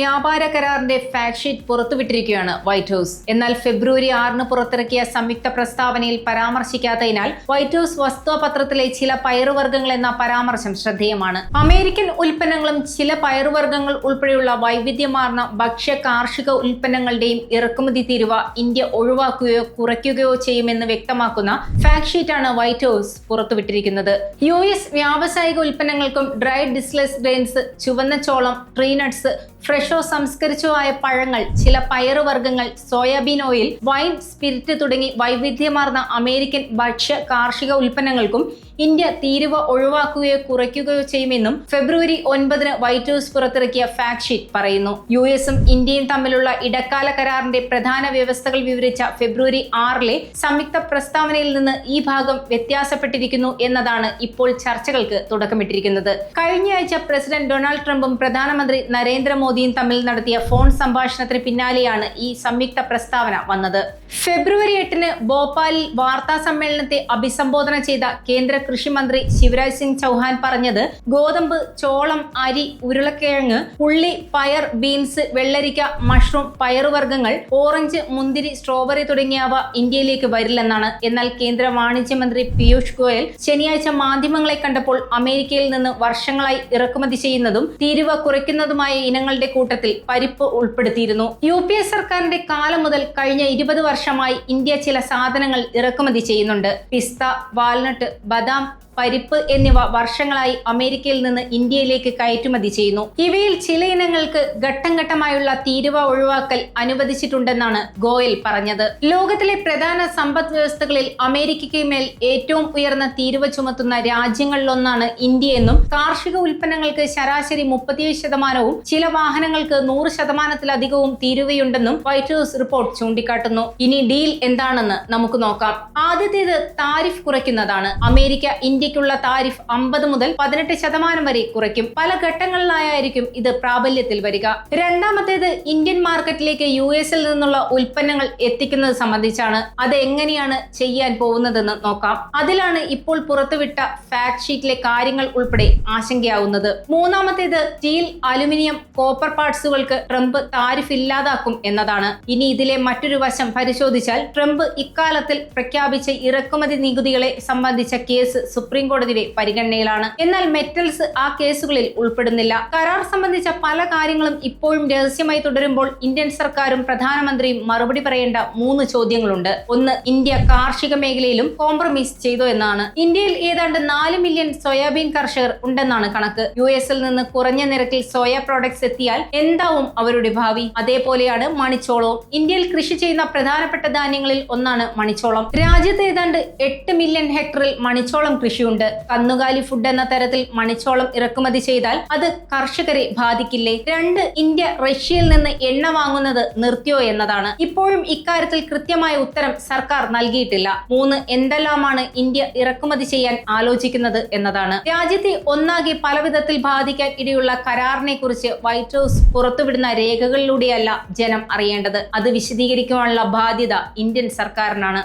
വ്യാപാര കരാറിന്റെ fact sheet പുറത്തുവിട്ടിരിക്കുകയാണ് white house. എന്നാൽ ഫെബ്രുവരി 6 പുറത്തിറക്കിയ സംയുക്ത പ്രസ്താവനയിൽ പരാമർശിക്കാത്തതിനാൽ വൈറ്റ് ഹൌസ് വസ്തുപത്രത്തിലെ ചില പയറുവർഗ്ഗങ്ങൾ എന്ന പരാമർശം ശ്രദ്ധേയമാണ്. അമേരിക്കൻ ഉൽപ്പന്നങ്ങളും ചില പയറുവർഗ്ഗങ്ങൾ ഉൾപ്പെടെയുള്ള വൈവിധ്യമാർന്ന ഭക്ഷ്യ കാർഷിക ഉൽപ്പന്നങ്ങളുടെയും ഇറക്കുമതി തീരുവ ഇന്ത്യ ഒഴിവാക്കുകയോ കുറയ്ക്കുകയോ ചെയ്യുമെന്ന് വ്യക്തമാക്കുന്ന ഫാക്ട് ഷീറ്റാണ് വൈറ്റ് ഹൌസ് പുറത്തുവിട്ടിരിക്കുന്നത്. US വ്യാവസായിക ഉൽപ്പന്നങ്ങൾക്കും ഡ്രൈഡ് ഡിസ്ലെസ് ഗ്രെയിൻസ്, ചുവന്ന ചോളം, ട്രീ നട്ട്സ്, ഫ്രഷോ സംസ്കരിച്ചോ ആയ പഴങ്ങൾ, ചില പയറുവർഗ്ഗങ്ങൾ, സോയാബീൻ ഓയിൽ, വൈൻ, സ്പിരിറ്റ് തുടങ്ങി വൈവിധ്യമാർന്ന അമേരിക്കൻ ഭക്ഷ്യ കാർഷിക ഉൽപ്പന്നങ്ങൾക്കും ഇന്ത്യ തീരുവ ഒഴിവാക്കുകയോ കുറയ്ക്കുകയോ ചെയ്യുമെന്നും ഫെബ്രുവരി 9 വൈറ്റ് ഹൌസ് പുറത്തിറക്കിയ ഫാക്ട് ഷീറ്റ് പറയുന്നു. USഉം ഇന്ത്യയും തമ്മിലുള്ള ഇടക്കാല കരാറിന്റെ പ്രധാന വ്യവസ്ഥകൾ വിവരിച്ച ഫെബ്രുവരി 6 സംയുക്ത പ്രസ്താവനയിൽ നിന്ന് ഈ ഭാഗം വ്യത്യാസപ്പെട്ടിരിക്കുന്നു എന്നതാണ് ഇപ്പോൾ ചർച്ചകൾക്ക് തുടക്കമിട്ടിരിക്കുന്നത്. കഴിഞ്ഞയാഴ്ച പ്രസിഡന്റ് ഡൊണാൾഡ് ട്രംപും പ്രധാനമന്ത്രി നരേന്ദ്രമോദിയും തമ്മിൽ നടത്തിയ ഫോൺ സംഭാഷണത്തിന് പിന്നാലെയാണ് ഈ സംയുക്ത പ്രസ്താവന വന്നത്. ഫെബ്രുവരി 8 ഭോപ്പാലിൽ വാർത്താ സമ്മേളനത്തെ അഭിസംബോധന ചെയ്ത കേന്ദ്ര കൃഷി മന്ത്രി ശിവരാജ് സിംഗ് ചൗഹാൻ പറഞ്ഞത് ഗോതമ്പ്, ചോളം, അരി, ഉരുളക്കിഴങ്ങ്, ഉള്ളി, പയർ, ബീൻസ്, വെള്ളരിക്ക, മഷ്റൂം, പയറുവർഗ്ഗങ്ങൾ, ഓറഞ്ച്, മുന്തിരി, സ്ട്രോബെറി തുടങ്ങിയവ ഇന്ത്യയിലേക്ക് വരില്ലെന്നാണ്. എന്നാൽ കേന്ദ്ര വാണിജ്യ മന്ത്രി പീയൂഷ് ഗോയൽ ശനിയാഴ്ച മാധ്യമങ്ങളെ കണ്ടപ്പോൾ അമേരിക്കയിൽ നിന്ന് വർഷങ്ങളായി ഇറക്കുമതി ചെയ്യുന്നതും തീരുവ കുറയ്ക്കുന്നതുമായ ഇനങ്ങളുടെ കൂട്ടത്തിൽ പരിപ്പ് ഉൾപ്പെടുത്തിയിരുന്നു. UPA സർക്കാരിന്റെ കാലം മുതൽ കഴിഞ്ഞ 20 വർഷമായി ഇന്ത്യ ചില സാധനങ്ങൾ ഇറക്കുമതി ചെയ്യുന്നുണ്ട്. പിസ്ത, വാൽനട്ട്, ബദാം, പരിപ്പ് എന്നിവ വർഷങ്ങളായി അമേരിക്കയിൽ നിന്ന് ഇന്ത്യയിലേക്ക് കയറ്റുമതി ചെയ്യുന്നു. ഇവയിൽ ചില ഇനങ്ങൾക്ക് ഘട്ടം ഘട്ടമായുള്ള തീരുവ ഒഴിവാക്കൽ അനുവദിച്ചിട്ടുണ്ടെന്നാണ് ഗോയൽ പറഞ്ഞത്. ലോകത്തിലെ പ്രധാന സമ്പദ് വ്യവസ്ഥകളിൽ അമേരിക്കയ്ക്ക് മേൽ ഏറ്റവും ഉയർന്ന തീരുവ ചുമത്തുന്ന രാജ്യങ്ങളിലൊന്നാണ് ഇന്ത്യയെന്നും കാർഷിക ഉൽപ്പന്നങ്ങൾക്ക് ശരാശരി 37%, ചില വാഹനങ്ങൾക്ക് 100%-ലധികവും തീരുവയുണ്ടെന്നും വൈറ്റ് ഹൌസ് റിപ്പോർട്ട് ചൂണ്ടിക്കാട്ടുന്നു. ഇനി ഡീൽ എന്താണെന്ന് നമുക്ക് നോക്കാം. ആദ്യത്തേത് താരിഫ് കുറയ്ക്കുന്നതാണ്. അമേരിക്ക ഇന്ത്യക്കുള്ള താരിഫ് 50 മുതൽ 18% വരെ കുറയ്ക്കും. പല ഘട്ടങ്ങളിലായിരിക്കും ഇത് പ്രാബല്യത്തിൽ വരിക. രണ്ടാമത്തേത് ഇന്ത്യൻ മാർക്കറ്റിലേക്ക് US-ൽ നിന്നുള്ള ഉൽപ്പന്നങ്ങൾ എത്തിക്കുന്നത് സംബന്ധിച്ചാണ്. അത് എങ്ങനെയാണ് ചെയ്യാൻ പോകുന്നതെന്ന് നോക്കാം. അതിലാണ് ഇപ്പോൾ പുറത്തുവിട്ട ഫാക്ട് ഷീറ്റിലെ കാര്യങ്ങൾ ഉൾപ്പെടെ ആശങ്കയാവുന്നത്. മൂന്നാമത്തേത് സ്റ്റീൽ, അലുമിനിയം, കോപ്പർ പാർട്സുകൾക്ക് ട്രംപ് താരിഫ് ഇല്ലാതാക്കും എന്നതാണ്. ഇനി ഇതിലെ മറ്റൊരു വശം പരിശോധിച്ചാൽ ട്രംപ് ഇക്കാലത്തിൽ പ്രഖ്യാപിച്ച ഇറക്കുമതി നികുതികളെ സംബന്ധിച്ച കേസ് സുപ്രീം കോടതിയുടെ പരിഗണനയിലാണ്. എന്നാൽ മെറ്റൽസ് ആ കേസുകളിൽ ഉൾപ്പെടുന്നില്ല. കരാർ സംബന്ധിച്ച പല കാര്യങ്ങളും ഇപ്പോഴും രഹസ്യമായി തുടരുമ്പോൾ ഇന്ത്യൻ സർക്കാരും പ്രധാനമന്ത്രിയും മറുപടി പറയേണ്ട 3 ചോദ്യങ്ങളുണ്ട്. ഒന്ന്, ഇന്ത്യ കാർഷിക മേഖലയിലും കോംപ്രമൈസ് ചെയ്തോ എന്നാണ്. ഇന്ത്യയിൽ ഏതാണ്ട് 4 മില്യൺ സോയാബീൻ കർഷകർ ഉണ്ടെന്നാണ് കണക്ക്. US-ൽ നിന്ന് കുറഞ്ഞ നിരക്കിൽ സോയ പ്രോഡക്ട്സ് എത്തിയാൽ എന്താവും അവരുടെ ഭാവി? അതേപോലെയാണ് മണിച്ചോളവും. ഇന്ത്യയിൽ കൃഷി ചെയ്യുന്ന പ്രധാനപ്പെട്ട ധാന്യങ്ങളിൽ ഒന്നാണ് മണിച്ചോളം. രാജ്യത്ത് ഏതാണ്ട് 8 മില്യൺ ഹെക്ടറിൽ മണിച്ചോളം കൃഷിയുണ്ട്. കന്നുകാലി ഫുഡ് എന്ന തരത്തിൽ മണിച്ചോളം ഇറക്കുമതി ചെയ്താൽ അത് കർഷകരെ ബാധിക്കില്ലേ? 2, ഇന്ത്യ റഷ്യയിൽ നിന്ന് എണ്ണ വാങ്ങുന്നത് നിർത്തിയോ എന്നതാണ്. ഇപ്പോഴും ഇക്കാര്യത്തിൽ കൃത്യമായ ഉത്തരം സർക്കാർ നൽകിയിട്ടില്ല. 3, എന്തെല്ലാമാണ് ഇന്ത്യ ഇറക്കുമതി ചെയ്യാൻ ആലോചിക്കുന്നത് എന്നതാണ്. രാജ്യത്തെ ഒന്നാകെ പലവിധത്തിൽ ബാധിക്കാൻ ഇടയുള്ള കരാറിനെ കുറിച്ച് വൈറ്റ് ഹൌസ് പുറത്തുവിടുന്ന രേഖകളിലൂടെയല്ല ജനം അറിയേണ്ടത്. അത് വിശദീകരിക്കുവാനുള്ള ബാധ്യത ഇന്ത്യൻ സർക്കാരിനാണ്.